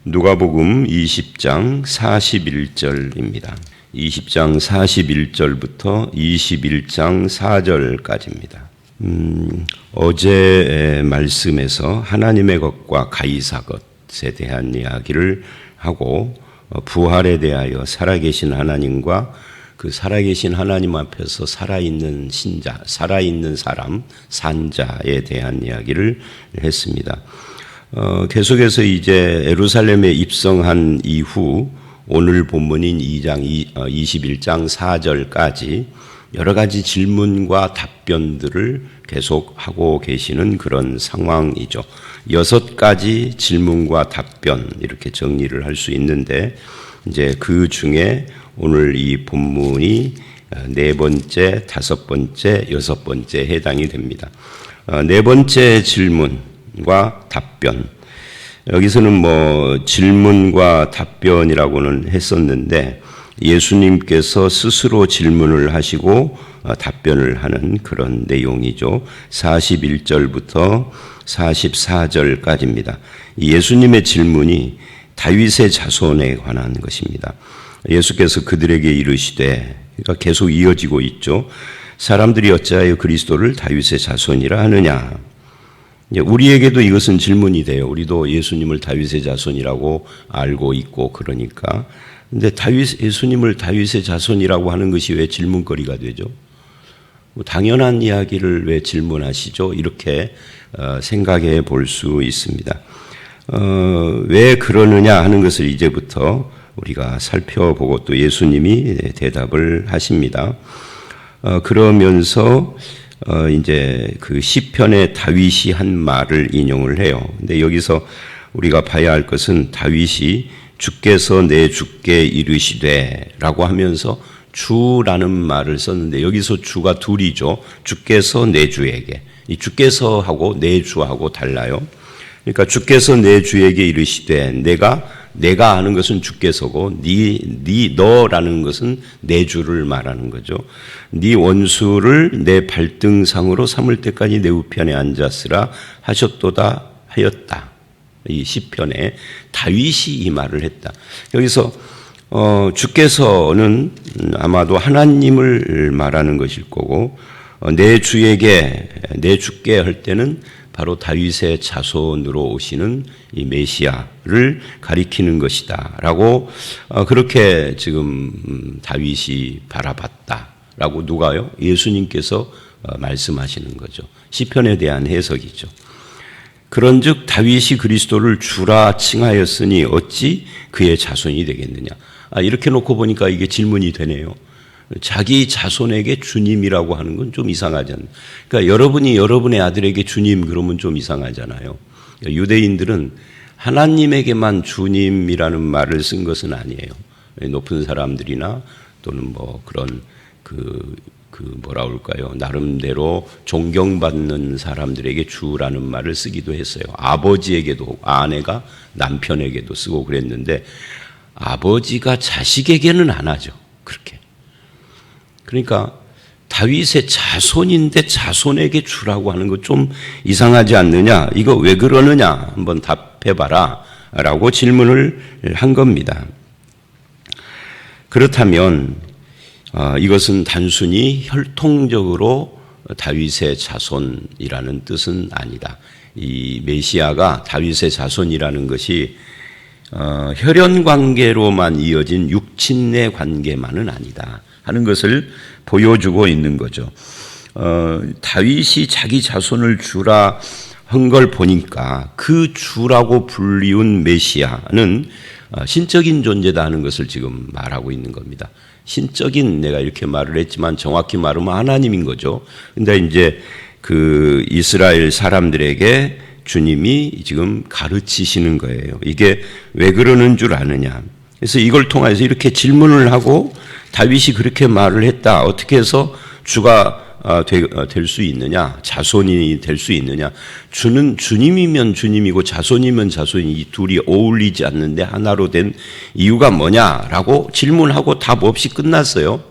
누가복음 20장 41절입니다. 20장 41절부터 21장 4절까지입니다. 어제 말씀에서 하나님의 것과 가이사 것에 대한 이야기를 하고 부활에 대하여 살아계신 하나님과 그 살아계신 하나님 앞에서 살아있는 신자, 살아있는 사람, 산자에 대한 이야기를 했습니다. 계속해서 이제 예루살렘에 입성한 이후 오늘 본문인 21장 4절까지 여러 가지 질문과 답변들을 계속 하고 계시는 그런 상황이죠. 6가지 질문과 답변 이렇게 정리를 할 수 있는데 이제 그 중에 오늘 이 본문이 4번째, 5번째, 6번째 해당이 됩니다. 4번째 질문과 답변. 여기서는 질문과 답변이라고는 했었는데 예수님께서 스스로 질문을 하시고 답변을 하는 그런 내용이죠. 41절부터 44절까지입니다. 예수님의 질문이 다윗의 자손에 관한 것입니다. 예수께서 그들에게 이르시되, 그러니까 계속 이어지고 있죠. 사람들이 어찌하여 그리스도를 다윗의 자손이라 하느냐. 우리에게도 이것은 질문이 돼요. 우리도 예수님을 다윗의 자손이라고 알고 있고 그러니까. 근데 예수님을 다윗의 자손이라고 하는 것이 왜 질문거리가 되죠? 당연한 이야기를 왜 질문하시죠? 이렇게 생각해 볼 수 있습니다. 왜 그러느냐 하는 것을 이제부터 우리가 살펴보고 또 예수님이 대답을 하십니다. 그러면서 이제 그 시편의 다윗이 한 말을 인용을 해요. 근데 여기서 우리가 봐야 할 것은 다윗이 주께서 내 주께 이르시되라고 하면서 주라는 말을 썼는데 여기서 주가 둘이죠. 주께서 내 주에게. 이 주께서 하고 내 주하고 달라요. 그러니까 주께서 내 주에게 이르시되, 내가 하는 것은 주께서고 너라는 것은 내 주를 말하는 거죠. 네 원수를 내 발등상으로 삼을 때까지 내 우편에 앉았으라 하셨도다 하였다. 이 시편에 다윗이 이 말을 했다. 여기서 주께서는 아마도 하나님을 말하는 것일 거고 내 주에게 내 주께 할 때는 바로 다윗의 자손으로 오시는 이 메시아를 가리키는 것이다 라고 그렇게 지금 다윗이 바라봤다라고 누가요? 예수님께서 말씀하시는 거죠. 시편에 대한 해석이죠. 그런즉 다윗이 그리스도를 주라 칭하였으니 어찌 그의 자손이 되겠느냐. 이렇게 놓고 보니까 이게 질문이 되네요. 자기 자손에게 주님이라고 하는 건 좀 이상하지 않나요? 그러니까 여러분이 여러분의 아들에게 주님 그러면 좀 이상하잖아요. 유대인들은 하나님에게만 주님이라는 말을 쓴 것은 아니에요. 높은 사람들이나 또는 그런 뭐라 그럴까요? 나름대로 존경받는 사람들에게 주라는 말을 쓰기도 했어요. 아버지에게도, 아내가 남편에게도 쓰고 그랬는데 아버지가 자식에게는 안 하죠. 그렇게. 그러니까 다윗의 자손인데 자손에게 주라고 하는 거 좀 이상하지 않느냐? 이거 왜 그러느냐? 한번 답해봐라 라고 질문을 한 겁니다. 그렇다면 이것은 단순히 혈통적으로 다윗의 자손이라는 뜻은 아니다. 이 메시아가 다윗의 자손이라는 것이 혈연 관계로만 이어진 육친내 관계만은 아니다 하는 것을 보여주고 있는 거죠. 다윗이 자기 자손을 주라 한 걸 보니까 그 주라고 불리운 메시아는 신적인 존재다 하는 것을 지금 말하고 있는 겁니다. 신적인, 내가 이렇게 말을 했지만 정확히 말하면 하나님인 거죠. 근데 이제 그 이스라엘 사람들에게 주님이 지금 가르치시는 거예요. 이게 왜 그러는 줄 아느냐. 그래서 이걸 통해서 이렇게 질문을 하고 다윗이 그렇게 말을 했다. 어떻게 해서 주가 될 수 있느냐? 자손이 될 수 있느냐? 주는 주님이면 주님이고 자손이면 자손이, 이 둘이 어울리지 않는데 하나로 된 이유가 뭐냐라고 질문하고 답 없이 끝났어요.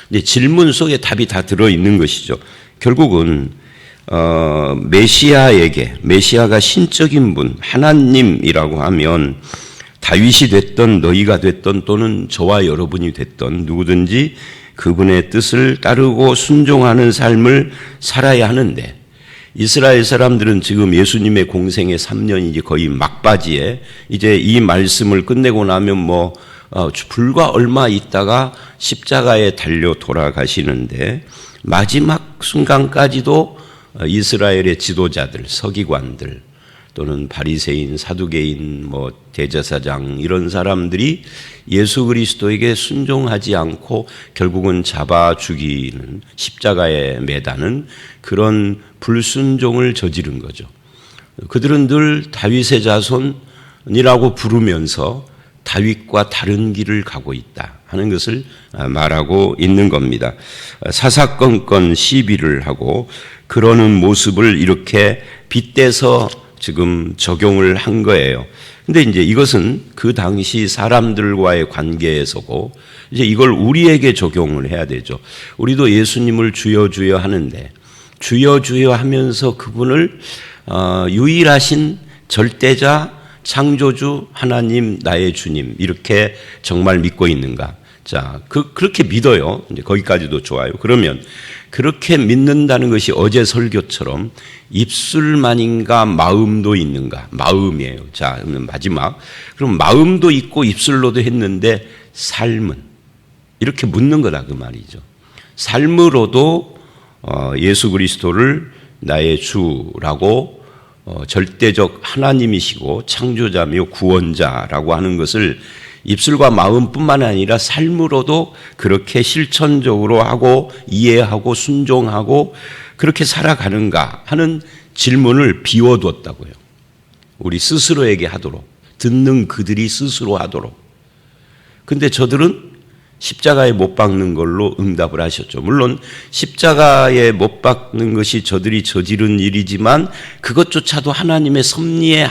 근데 질문 속에 답이 다 들어있는 것이죠. 결국은 메시아가 신적인 분, 하나님이라고 하면 다윗이 됐던 너희가 됐던 또는 저와 여러분이 됐던 누구든지 그분의 뜻을 따르고 순종하는 삶을 살아야 하는데, 이스라엘 사람들은 지금 예수님의 공생의 3년이 거의 막바지에 이제 이 말씀을 끝내고 나면 불과 얼마 있다가 십자가에 달려 돌아가시는데, 마지막 순간까지도 이스라엘의 지도자들, 서기관들 또는 바리새인, 사두개인, 대제사장 이런 사람들이 예수 그리스도에게 순종하지 않고 결국은 잡아 죽이는, 십자가에 매다는 그런 불순종을 저지른 거죠. 그들은 늘 다윗의 자손이라고 부르면서 다윗과 다른 길을 가고 있다 하는 것을 말하고 있는 겁니다. 사사건건 시비를 하고 그러는 모습을 이렇게 빗대서 지금 적용을 한 거예요. 근데 이제 이것은 그 당시 사람들과의 관계에서고, 이제 이걸 우리에게 적용을 해야 되죠. 우리도 예수님을 주여 주여 하는데, 주여 주여 하면서 그분을 유일하신 절대자, 창조주, 하나님, 나의 주님 이렇게 정말 믿고 있는가? 자, 그렇게 믿어요. 이제 거기까지도 좋아요. 그러면 그렇게 믿는다는 것이 어제 설교처럼 입술만인가 마음도 있는가? 마음이에요. 자, 그러면 마지막. 그럼 마음도 있고 입술로도 했는데 삶은? 이렇게 묻는 거다 그 말이죠. 삶으로도 예수 그리스도를 나의 주라고 절대적 하나님이시고 창조자며 구원자라고 하는 것을 입술과 마음뿐만 아니라 삶으로도 그렇게 실천적으로 하고 이해하고 순종하고 그렇게 살아가는가 하는 질문을 비워두었다고요. 우리 스스로에게 하도록, 듣는 그들이 스스로 하도록. 근데 저들은 십자가에 못 박는 걸로 응답을 하셨죠. 물론 십자가에 못 박는 것이 저들이 저지른 일이지만 그것조차도 하나님의 섭리의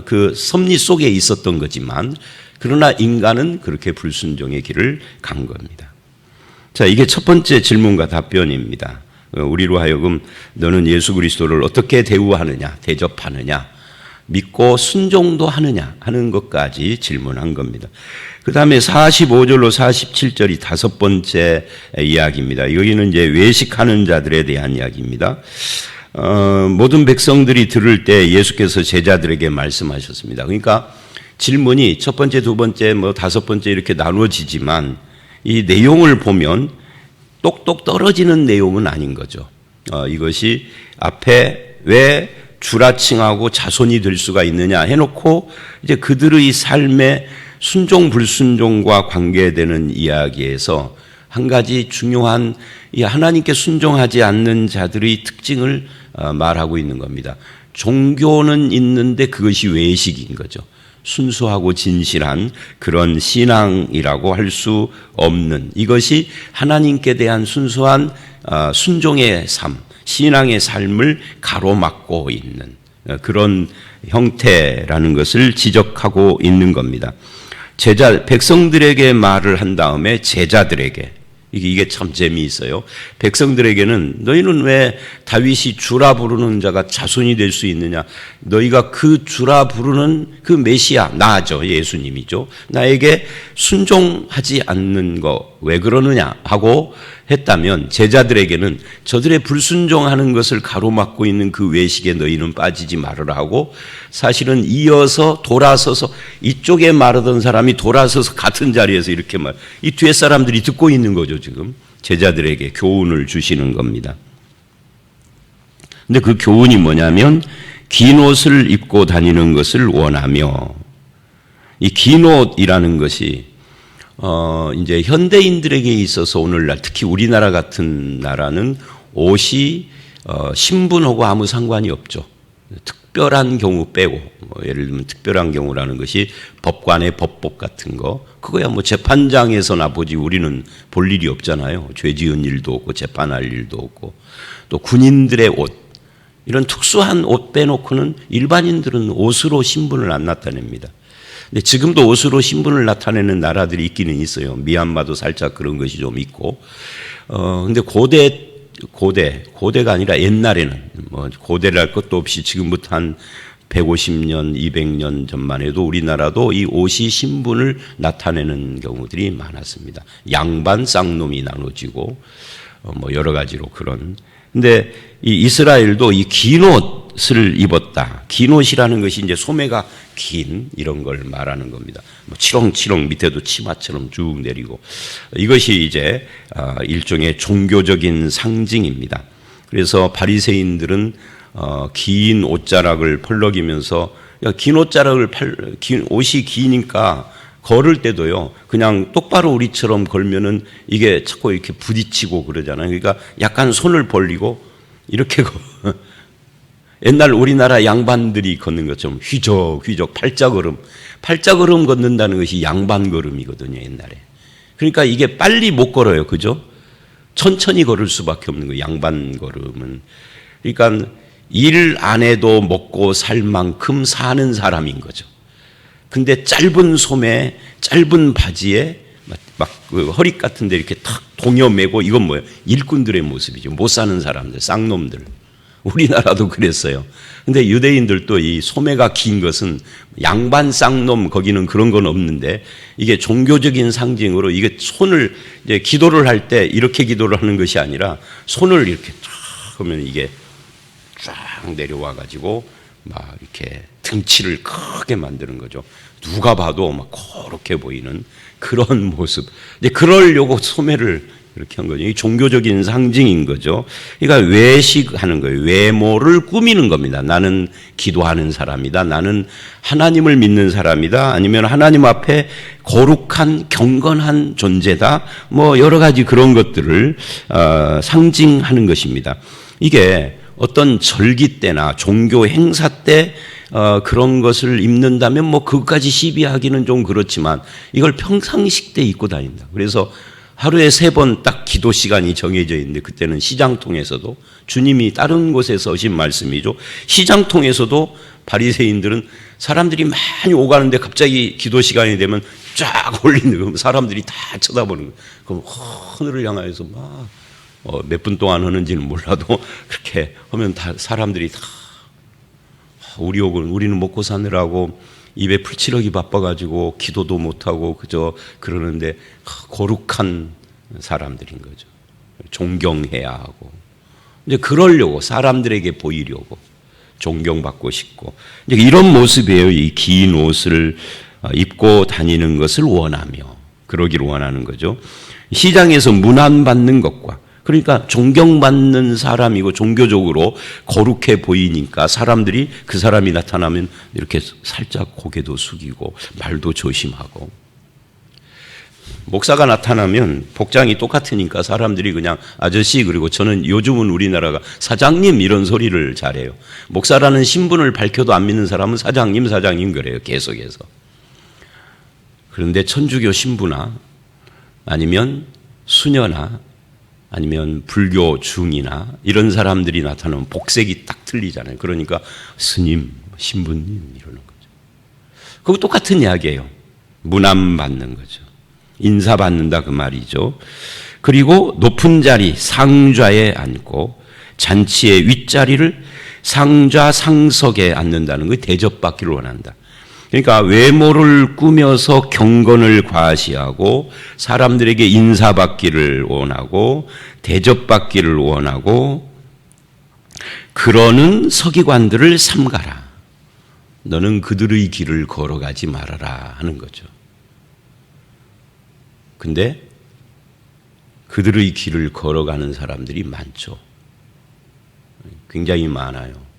그 섭리 속에 있었던 거지만, 그러나 인간은 그렇게 불순종의 길을 간 겁니다. 자, 이게 첫 번째 질문과 답변입니다. 우리로 하여금 너는 예수 그리스도를 어떻게 대우하느냐, 대접하느냐, 믿고 순종도 하느냐 하는 것까지 질문한 겁니다. 그 다음에 45절로 47절이 다섯 번째 이야기입니다. 여기는 이제 외식하는 자들에 대한 이야기입니다. 모든 백성들이 들을 때 예수께서 제자들에게 말씀하셨습니다. 그러니까 질문이 첫 번째, 두 번째, 다섯 번째 이렇게 나누어지지만 이 내용을 보면 똑똑 떨어지는 내용은 아닌 거죠. 이것이 앞에 왜 주라칭하고 자손이 될 수가 있느냐 해놓고 이제 그들의 삶의 순종 불순종과 관계되는 이야기에서 한 가지 중요한 이 하나님께 순종하지 않는 자들의 특징을 말하고 있는 겁니다. 종교는 있는데 그것이 외식인 거죠. 순수하고 진실한 그런 신앙이라고 할 수 없는, 이것이 하나님께 대한 순수한 순종의 삶, 신앙의 삶을 가로막고 있는 그런 형태라는 것을 지적하고 있는 겁니다. 백성들에게 말을 한 다음에 제자들에게, 이게 참 재미있어요. 백성들에게는 너희는 왜 다윗이 주라 부르는 자가 자손이 될 수 있느냐? 너희가 그 주라 부르는 그 메시아, 나죠. 예수님이죠. 나에게 순종하지 않는 거 왜 그러느냐 하고 했다면, 제자들에게는 저들의 불순종하는 것을 가로막고 있는 그 외식에 너희는 빠지지 말으라 하고, 사실은 이어서 돌아서서 이쪽에 말하던 사람이 돌아서서 같은 자리에서 이렇게 이 뒤에 사람들이 듣고 있는 거죠. 지금 제자들에게 교훈을 주시는 겁니다. 근데 그 교훈이 뭐냐면 긴 옷을 입고 다니는 것을 원하며, 이 긴 옷이라는 것이 이제 현대인들에게 있어서 오늘날 특히 우리나라 같은 나라는 옷이 신분하고 아무 상관이 없죠. 특별한 경우 빼고, 예를 들면 특별한 경우라는 것이 법관의 법복 같은 거, 그거야 재판장에서나 보지 우리는 볼 일이 없잖아요. 죄 지은 일도 없고 재판할 일도 없고. 또 군인들의 옷, 이런 특수한 옷 빼놓고는 일반인들은 옷으로 신분을 안 나타냅니다. 근데 지금도 옷으로 신분을 나타내는 나라들이 있기는 있어요. 미얀마도 살짝 그런 것이 좀 있고. 근데 고대 고대가 아니라 옛날에는 뭐 고대랄 것도 없이 지금부터 한 150년, 200년 전만 해도 우리나라도 이 옷이 신분을 나타내는 경우들이 많았습니다. 양반 쌍놈이 나눠지고 뭐 여러 가지로 그런. 근데 이 이스라엘도 이 긴 옷을 입었다. 긴 옷이라는 것이 이제 소매가 긴 이런 걸 말하는 겁니다. 뭐 치렁치렁 밑에도 치마처럼 쭉 내리고 이것이 이제 일종의 종교적인 상징입니다. 그래서 바리새인들은 긴 옷자락을 펄럭이면서 긴 옷자락을 긴 옷이 기니까 걸을 때도요 그냥 똑바로 우리처럼 걸면은 이게 자꾸 이렇게 부딪히고 그러잖아요. 그러니까 약간 손을 벌리고 이렇게 옛날 우리나라 양반들이 걷는 것처럼 휘적휘적 팔자걸음 걷는다는 것이 양반걸음이거든요 옛날에. 그러니까 이게 빨리 못 걸어요, 그죠? 천천히 걸을 수밖에 없는 거예요 양반걸음은. 그러니까 일 안 해도 먹고 살 만큼 사는 사람인 거죠. 근데 짧은 소매, 짧은 바지에 막 그 허리 같은 데 이렇게 탁 동여 매고 이건 뭐예요? 일꾼들의 모습이죠. 못 사는 사람들, 쌍놈들. 우리나라도 그랬어요. 근데 유대인들도 이 소매가 긴 것은 양반 쌍놈 거기는 그런 건 없는데 이게 종교적인 상징으로 이게 손을 이제 기도를 할 때 이렇게 기도를 하는 것이 아니라 손을 이렇게 쫙 하면 이게 쫙 내려와 가지고 막 이렇게 등치를 크게 만드는 거죠. 누가 봐도 막 그렇게 보이는 그런 모습. 이제 그러려고 소매를 이렇게 한 거죠. 이 종교적인 상징인 거죠. 그러니까 외식하는 거예요. 외모를 꾸미는 겁니다. 나는 기도하는 사람이다. 나는 하나님을 믿는 사람이다. 아니면 하나님 앞에 거룩한 경건한 존재다. 뭐 여러 가지 그런 것들을 상징하는 것입니다. 이게 어떤 절기 때나 종교 행사 때 그런 것을 입는다면 뭐 그것까지 시비하기는 좀 그렇지만 이걸 평상식 때 입고 다닌다. 그래서 하루에 3번 딱 기도 시간이 정해져 있는데 그때는 시장통에서도 주님이 다른 곳에서 하신 말씀이죠. 시장통에서도 바리새인들은 사람들이 많이 오가는데 갑자기 기도 시간이 되면 쫙 올리는 거예요. 사람들이 다 쳐다보는 거예요. 그럼 하늘을 향하여서 막 몇 분 동안 하는지는 몰라도 그렇게 하면 다 사람들이 다 우리는 먹고 사느라고 입에 풀칠하기 바빠가지고 기도도 못하고 그저 그러는데 거룩한 사람들인 거죠. 존경해야 하고 이제 그러려고 사람들에게 보이려고 존경받고 싶고 이제 이런 모습이에요. 이 긴 옷을 입고 다니는 것을 원하며 그러기를 원하는 거죠. 시장에서 문안받는 것과 그러니까 존경받는 사람이고 종교적으로 거룩해 보이니까 사람들이 그 사람이 나타나면 이렇게 살짝 고개도 숙이고 말도 조심하고 목사가 나타나면 복장이 똑같으니까 사람들이 그냥 아저씨 그리고 저는 요즘은 우리나라가 사장님 이런 소리를 잘해요. 목사라는 신분을 밝혀도 안 믿는 사람은 사장님 그래요. 계속해서. 그런데 천주교 신부나 아니면 수녀나 아니면 불교 중이나 이런 사람들이 나타나면 복색이 딱 틀리잖아요. 그러니까 스님, 신부님 이러는 거죠. 그거 똑같은 이야기예요. 문안 받는 거죠. 인사 받는다 그 말이죠. 그리고 높은 자리 상좌에 앉고 잔치의 윗자리를 상좌 상석에 앉는다는 거 대접받기를 원한다. 그러니까 외모를 꾸며서 경건을 과시하고 사람들에게 인사받기를 원하고 대접받기를 원하고 그러는 서기관들을 삼가라. 너는 그들의 길을 걸어가지 말아라 하는 거죠. 근데 그들의 길을 걸어가는 사람들이 많죠. 굉장히 많아요.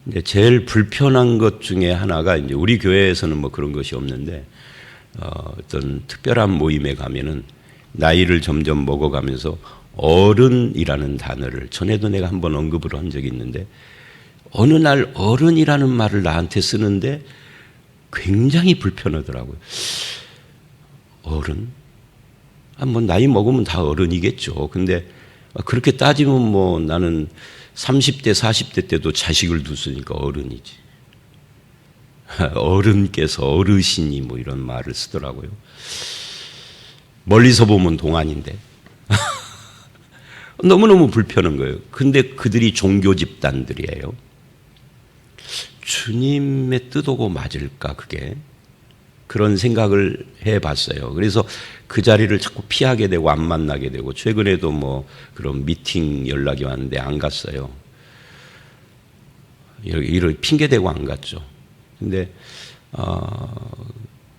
근데 제일 불편한 것 중에 하나가 이제 우리 교회에서는 뭐 그런 것이 없는데 어떤 특별한 모임에 가면은 나이를 점점 먹어가면서 어른이라는 단어를 전에도 내가 한번 언급을 한 적이 있는데 어느 날 어른이라는 말을 나한테 쓰는데 굉장히 불편하더라고요. 어른? 뭐 나이 먹으면 다 어른이겠죠. 근데 그렇게 따지면 뭐 나는 30대, 40대 때도 자식을 뒀으니까 어른이지. 어른께서 어르신이 뭐 이런 말을 쓰더라고요. 멀리서 보면 동안인데. 너무너무 불편한 거예요. 근데 그들이 종교 집단들이에요. 주님의 뜻오고 맞을까 그게? 그런 생각을 해봤어요. 그래서 그 자리를 자꾸 피하게 되고 안 만나게 되고 최근에도 뭐 그런 미팅 연락이 왔는데 안 갔어요. 이렇게 핑계대고 안 갔죠. 근데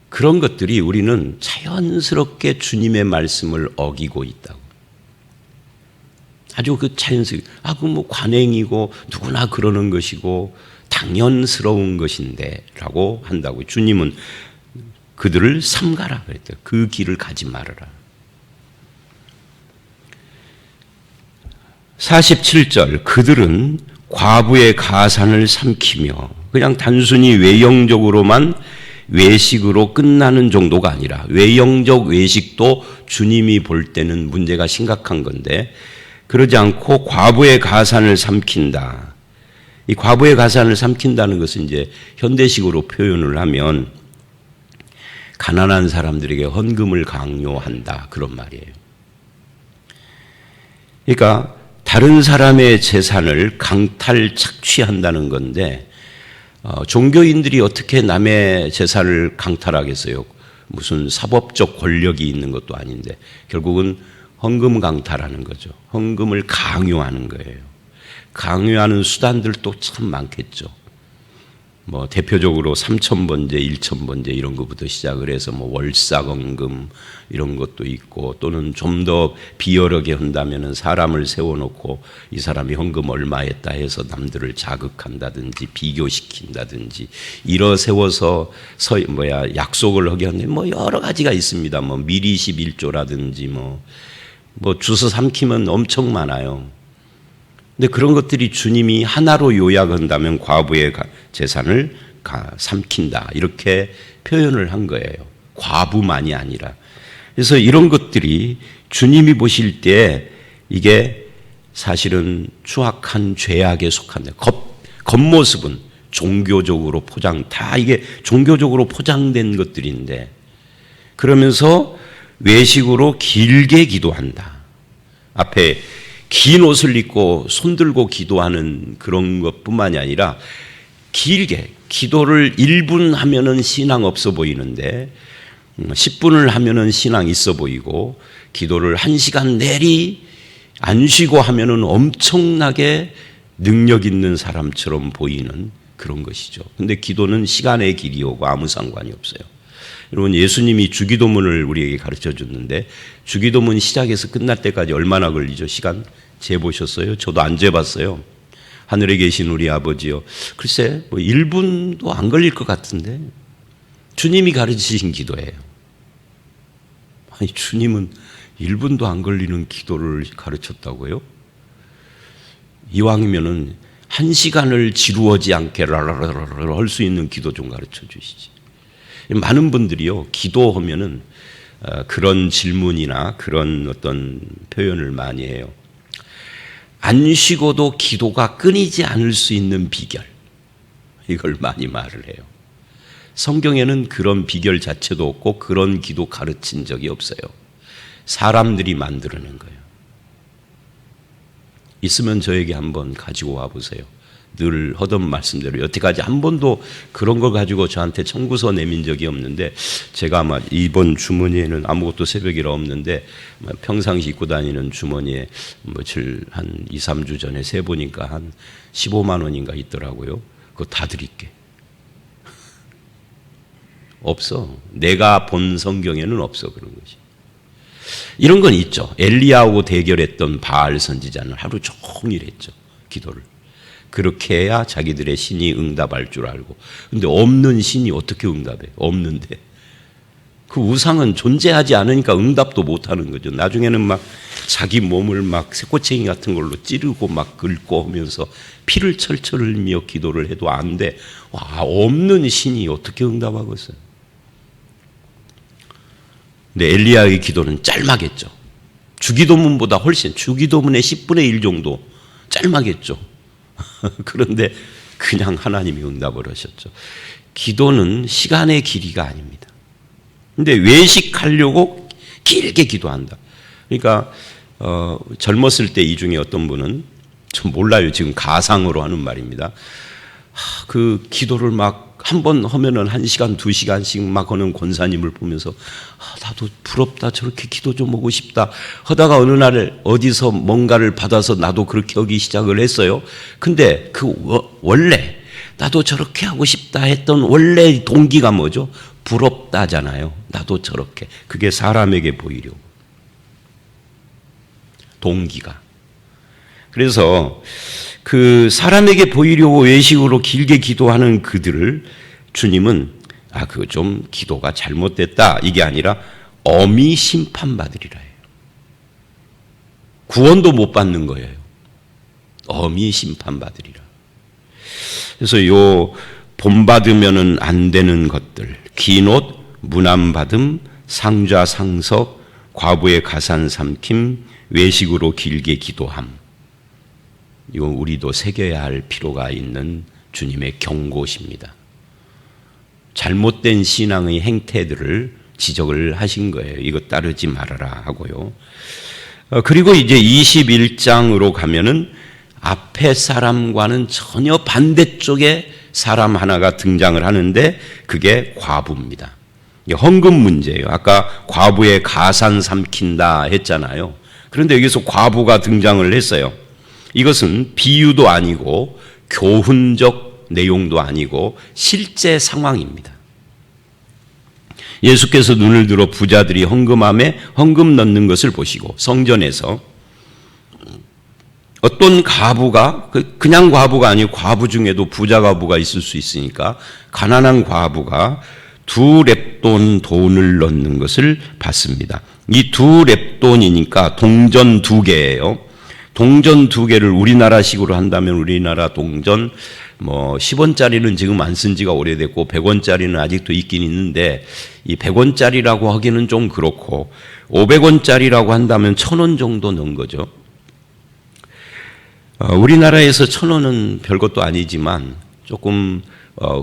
그런 것들이 우리는 자연스럽게 주님의 말씀을 어기고 있다고. 아주 그 자연스럽게 그건 뭐 관행이고 누구나 그러는 것이고 당연스러운 것인데 라고 한다고. 주님은 그들을 삼가라 그랬대요. 그 길을 가지 말아라. 47절 그들은 과부의 가산을 삼키며 그냥 단순히 외형적으로만 외식으로 끝나는 정도가 아니라 외형적 외식도 주님이 볼 때는 문제가 심각한 건데 그러지 않고 과부의 가산을 삼킨다. 이 과부의 가산을 삼킨다는 것은 이제 현대식으로 표현을 하면 가난한 사람들에게 헌금을 강요한다 그런 말이에요. 그러니까 다른 사람의 재산을 강탈 착취한다는 건데 종교인들이 어떻게 남의 재산을 강탈하겠어요? 무슨 사법적 권력이 있는 것도 아닌데 결국은 헌금 강탈하는 거죠. 헌금을 강요하는 거예요. 강요하는 수단들도 참 많겠죠. 뭐 대표적으로 3,000번제, 1,000번제 이런 것부터 시작을 해서 뭐 월사건금 이런 것도 있고 또는 좀 더 비열하게 한다면은 사람을 세워놓고 이 사람이 헌금 얼마 했다 해서 남들을 자극한다든지 비교시킨다든지 일어 세워서 약속을 하게 하는데 뭐 여러 가지가 있습니다. 뭐 미리 11조라든지 뭐 주워 삼키면 엄청 많아요. 근데 그런 것들이 주님이 하나로 요약한다면 과부의 재산을 삼킨다 이렇게 표현을 한 거예요. 과부만이 아니라. 그래서 이런 것들이 주님이 보실 때 이게 사실은 추악한 죄악에 속한다. 겉모습은 종교적으로 다 이게 종교적으로 포장된 것들인데 그러면서 외식으로 길게 기도한다. 앞에 긴 옷을 입고 손들고 기도하는 그런 것뿐만이 아니라 길게 기도를 1분 하면은 신앙 없어 보이는데 10분을 하면은 신앙 있어 보이고 기도를 1시간 내리 안 쉬고 하면은 엄청나게 능력 있는 사람처럼 보이는 그런 것이죠. 근데 기도는 시간의 길이오고 아무 상관이 없어요. 여러분 예수님이 주기도문을 우리에게 가르쳐 줬는데 주기도문 시작해서 끝날 때까지 얼마나 걸리죠? 시간 재보셨어요? 저도 안 재봤어요. 하늘에 계신 우리 아버지요. 글쎄 1분도 안 걸릴 것 같은데 주님이 가르치신 기도예요. 아니 주님은 1분도 안 걸리는 기도를 가르쳤다고요? 이왕이면은 1시간을 지루하지 않게 라라라라 할 수 있는 기도 좀 가르쳐 주시지. 많은 분들이요 기도하면은 그런 질문이나 그런 어떤 표현을 많이 해요. 안 쉬고도 기도가 끊이지 않을 수 있는 비결 이걸 많이 말을 해요. 성경에는 그런 비결 자체도 없고 그런 기도 가르친 적이 없어요. 사람들이 만들어낸 거예요. 있으면 저에게 한번 가지고 와보세요. 늘 하던 말씀대로 여태까지 한 번도 그런 걸 가지고 저한테 청구서 내민 적이 없는데 제가 아마 이번 주머니에는 아무것도 새벽이라 없는데 평상시 입고 다니는 주머니에 며칠 한 2, 3주 전에 세보니까 한 15만 원인가 있더라고요. 그거 다 드릴게. 없어. 내가 본 성경에는 없어 그런 것이. 이런 건 있죠. 엘리야하고 대결했던 바알 선지자는 하루 종일 했죠. 기도를. 그렇게 해야 자기들의 신이 응답할 줄 알고. 근데 없는 신이 어떻게 응답해? 없는데. 그 우상은 존재하지 않으니까 응답도 못하는 거죠. 나중에는 막 자기 몸을 막 새꼬챙이 같은 걸로 찌르고 막 긁고 하면서 피를 철철 흘리며 기도를 해도 안 돼. 와, 없는 신이 어떻게 응답하겠어요? 근데 엘리야의 기도는 짤막했죠. 주기도문보다 훨씬, 주기도문의 10분의 1 정도 짤막했죠. 그런데 그냥 하나님이 응답을 하셨죠. 기도는 시간의 길이가 아닙니다. 근데 외식하려고 길게 기도한다. 그러니까 젊었을 때 이 중에 어떤 분은 좀 몰라요. 지금 가상으로 하는 말입니다. 그 기도를 막 한 번 하면은 1시간, 2시간씩 막 하는 권사님을 보면서 나도 부럽다. 저렇게 기도 좀 하고 싶다. 하다가 어느 날 어디서 뭔가를 받아서 나도 그렇게 하기 시작을 했어요. 근데 그 원래 나도 저렇게 하고 싶다 했던 원래 동기가 뭐죠? 부럽다잖아요. 나도 저렇게. 그게 사람에게 보이려고. 동기가. 그래서 그 사람에게 보이려고 외식으로 길게 기도하는 그들을 주님은 그거 좀 기도가 잘못됐다 이게 아니라 엄히 심판받으리라 해요. 구원도 못 받는 거예요. 엄히 심판받으리라. 그래서 요 본받으면은 안 되는 것들, 긴 옷, 문안받음, 상좌 상석, 과부의 가산 삼킴, 외식으로 길게 기도함. 이거 우리도 새겨야 할 필요가 있는 주님의 경고십니다. 잘못된 신앙의 행태들을 지적을 하신 거예요. 이거 따르지 말아라 하고요. 그리고 이제 21장으로 가면은 앞에 사람과는 전혀 반대쪽에 사람 하나가 등장을 하는데 그게 과부입니다. 헌금 문제예요. 아까 과부의 가산 삼킨다 했잖아요. 그런데 여기서 과부가 등장을 했어요. 이것은 비유도 아니고 교훈적 내용도 아니고 실제 상황입니다. 예수께서 눈을 들어 부자들이 헌금함에 헌금 넣는 것을 보시고 성전에서 어떤 과부가 그냥 과부가 아니고 과부 중에도 부자 과부가 있을 수 있으니까 가난한 과부가 2렙돈 돈을 넣는 것을 봤습니다. 이 2렙돈이니까 동전 2개예요. 동전 2개를 우리나라식으로 한다면 우리나라 동전 10원짜리는 지금 안 쓴 지가 오래됐고 100원짜리는 아직도 있긴 있는데 이 100원짜리라고 하기는 좀 그렇고 500원짜리라고 한다면 1000원 정도 넣은 거죠. 우리나라에서 1000원은 별것도 아니지만 조금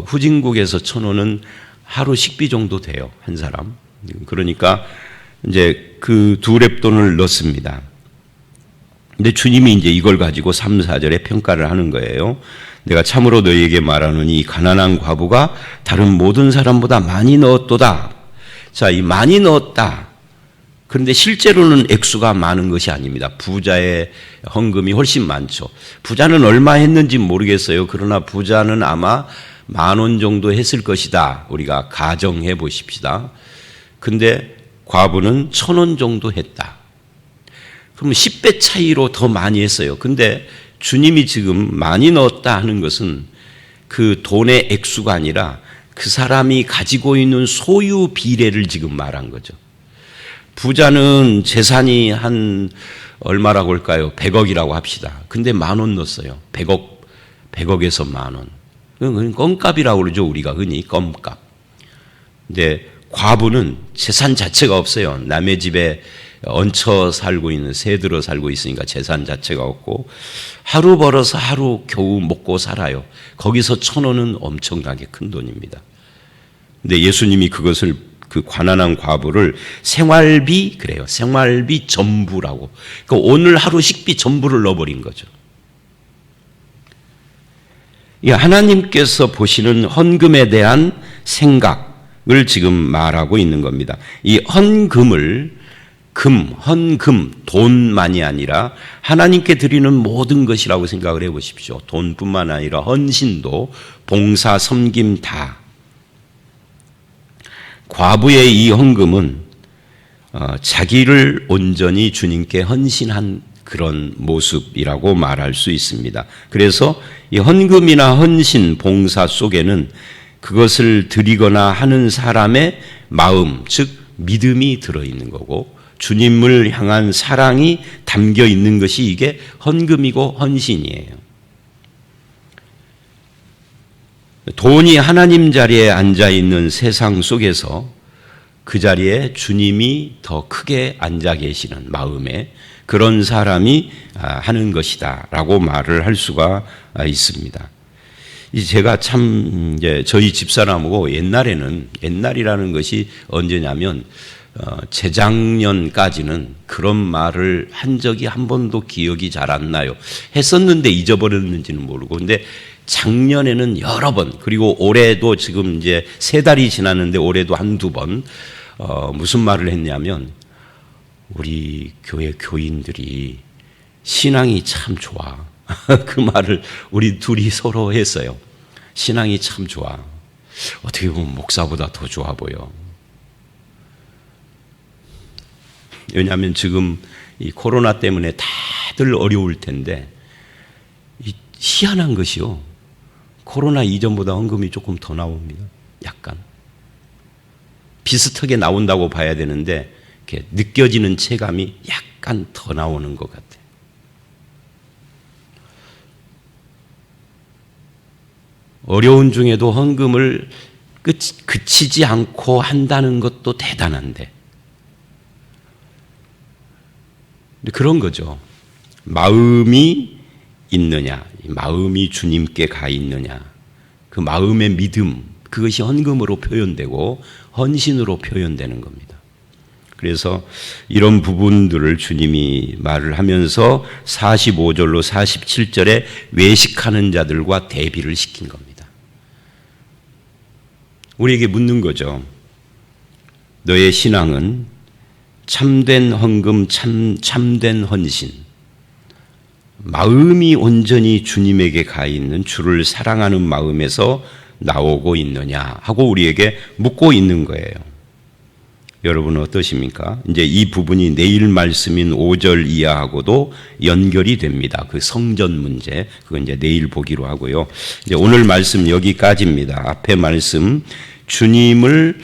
후진국에서 1000원은 하루 식비 정도 돼요. 한 사람. 그러니까 이제 그 2렙돈을 넣습니다. 근데 주님이 이제 이걸 가지고 3, 4절에 평가를 하는 거예요. 내가 참으로 너희에게 말하노니 이 가난한 과부가 다른 모든 사람보다 많이 넣었도다. 자, 이 많이 넣었다. 그런데 실제로는 액수가 많은 것이 아닙니다. 부자의 헌금이 훨씬 많죠. 부자는 얼마 했는지 모르겠어요. 그러나 부자는 아마 10,000원 정도 했을 것이다. 우리가 가정해 보십시다. 근데 과부는 1,000원 정도 했다. 그러면 10배 차이로 더 많이 했어요. 근데 주님이 지금 많이 넣었다 하는 것은 그 돈의 액수가 아니라 그 사람이 가지고 있는 소유 비례를 지금 말한 거죠. 부자는 재산이 한 얼마라고 할까요? 100억이라고 합시다. 근데 10,000원 넣었어요. 100억에서 10,000원. 그건 껌값이라고 그러죠. 우리가 흔히 껌값. 근데 과부는 재산 자체가 없어요. 남의 집에 얹혀 살고 있는, 새들어 살고 있으니까 재산 자체가 없고 하루 벌어서 하루 겨우 먹고 살아요. 거기서 1,000원은 엄청나게 큰 돈입니다. 근데 예수님이 그것을 그 가난한 과부를 생활비 그래요. 생활비 전부라고. 그러니까 오늘 하루 식비 전부를 넣어버린 거죠. 하나님께서 보시는 헌금에 대한 생각을 지금 말하고 있는 겁니다. 이 헌금을 헌금, 돈만이 아니라 하나님께 드리는 모든 것이라고 생각을 해보십시오. 돈뿐만 아니라 헌신도, 봉사, 섬김 다. 과부의 이 헌금은 자기를 온전히 주님께 헌신한 그런 모습이라고 말할 수 있습니다. 그래서 이 헌금이나 헌신, 봉사 속에는 그것을 드리거나 하는 사람의 마음, 즉 믿음이 들어있는 거고 주님을 향한 사랑이 담겨 있는 것이 이게 헌금이고 헌신이에요. 돈이 하나님 자리에 앉아 있는 세상 속에서 그 자리에 주님이 더 크게 앉아 계시는 마음에 그런 사람이 하는 것이다 라고 말을 할 수가 있습니다. 제가 참 이제 저희 집사람하고 옛날이라는 것이 언제냐면 재작년까지는 그런 말을 한 적이 한 번도 기억이 잘 안 나요. 했었는데 잊어버렸는지는 모르고. 근데 작년에는 여러 번, 그리고 올해도 지금 이제 3달이 지났는데 올해도 한두 번, 무슨 말을 했냐면, 우리 교회 교인들이 신앙이 참 좋아. 그 말을 우리 둘이 서로 했어요. 신앙이 참 좋아. 어떻게 보면 목사보다 더 좋아 보여. 왜냐하면 지금 이 코로나 때문에 다들 어려울 텐데, 희한한 것이요. 코로나 이전보다 헌금이 조금 더 나옵니다. 약간. 비슷하게 나온다고 봐야 되는데, 이렇게 느껴지는 체감이 약간 더 나오는 것 같아요. 어려운 중에도 헌금을 그치지 않고 한다는 것도 대단한데, 그런 거죠. 마음이 있느냐, 마음이 주님께 가 있느냐, 그 마음의 믿음, 그것이 헌금으로 표현되고 헌신으로 표현되는 겁니다. 그래서 이런 부분들을 주님이 말을 하면서 45절로 47절에 외식하는 자들과 대비를 시킨 겁니다. 우리에게 묻는 거죠. 너의 신앙은 참된 헌금, 참된 헌신, 마음이 온전히 주님에게 가 있는 주를 사랑하는 마음에서 나오고 있느냐 하고 우리에게 묻고 있는 거예요. 여러분은 어떠십니까? 이제 이 부분이 내일 말씀인 5절 이하하고도 연결이 됩니다. 그 성전 문제, 그건 이제 내일 보기로 하고요. 이제 오늘 말씀 여기까지입니다. 앞에 말씀, 주님을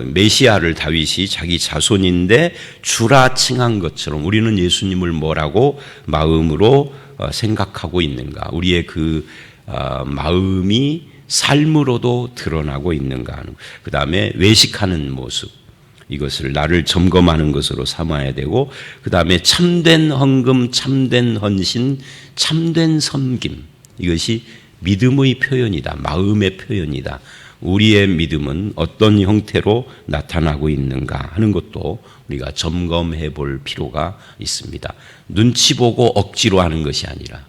메시아를 다윗이 자기 자손인데 주라 칭한 것처럼 우리는 예수님을 뭐라고 마음으로 생각하고 있는가? 우리의 그 마음이 삶으로도 드러나고 있는가 하는. 그 다음에 외식하는 모습, 이것을 나를 점검하는 것으로 삼아야 되고, 그 다음에 참된 헌금, 참된 헌신, 참된 섬김, 이것이 믿음의 표현이다, 마음의 표현이다. 우리의 믿음은 어떤 형태로 나타나고 있는가 하는 것도 우리가 점검해 볼 필요가 있습니다. 눈치 보고 억지로 하는 것이 아니라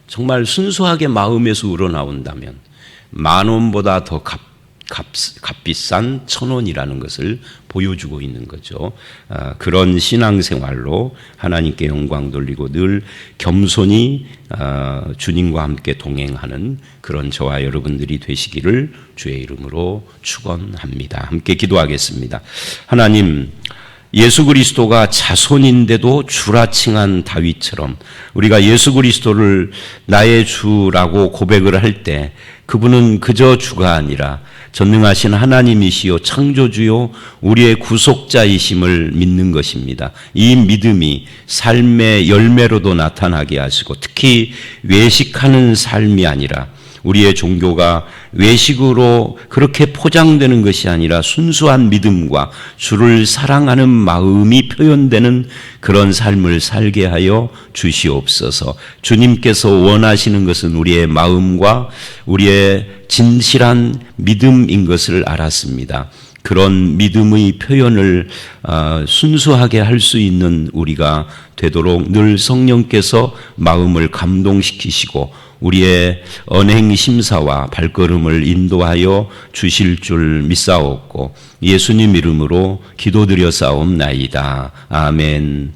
정말 순수하게 마음에서 우러나온다면 10,000원보다 더 값비싼 1,000원이라는 것을 보여주고 있는 거죠. 그런 신앙생활로 하나님께 영광 돌리고 늘 겸손히 주님과 함께 동행하는 그런 저와 여러분들이 되시기를 주의 이름으로 축원합니다. 함께 기도하겠습니다. 하나님, 예수 그리스도가 자손인데도 주라 칭한 다윗처럼 우리가 예수 그리스도를 나의 주라고 고백을 할 때 그분은 그저 주가 아니라 전능하신 하나님이시요 창조주요 우리의 구속자이심을 믿는 것입니다. 이 믿음이 삶의 열매로도 나타나게 하시고 특히 외식하는 삶이 아니라 우리의 종교가 외식으로 그렇게 포장되는 것이 아니라 순수한 믿음과 주를 사랑하는 마음이 표현되는 그런 삶을 살게 하여 주시옵소서. 주님께서 원하시는 것은 우리의 마음과 우리의 진실한 믿음인 것을 알았습니다. 그런 믿음의 표현을 순수하게 할 수 있는 우리가 되도록 늘 성령께서 마음을 감동시키시고 우리의 언행 심사와 발걸음을 인도하여 주실 줄 믿사옵고 예수님 이름으로 기도드려 싸움나이다. 아멘.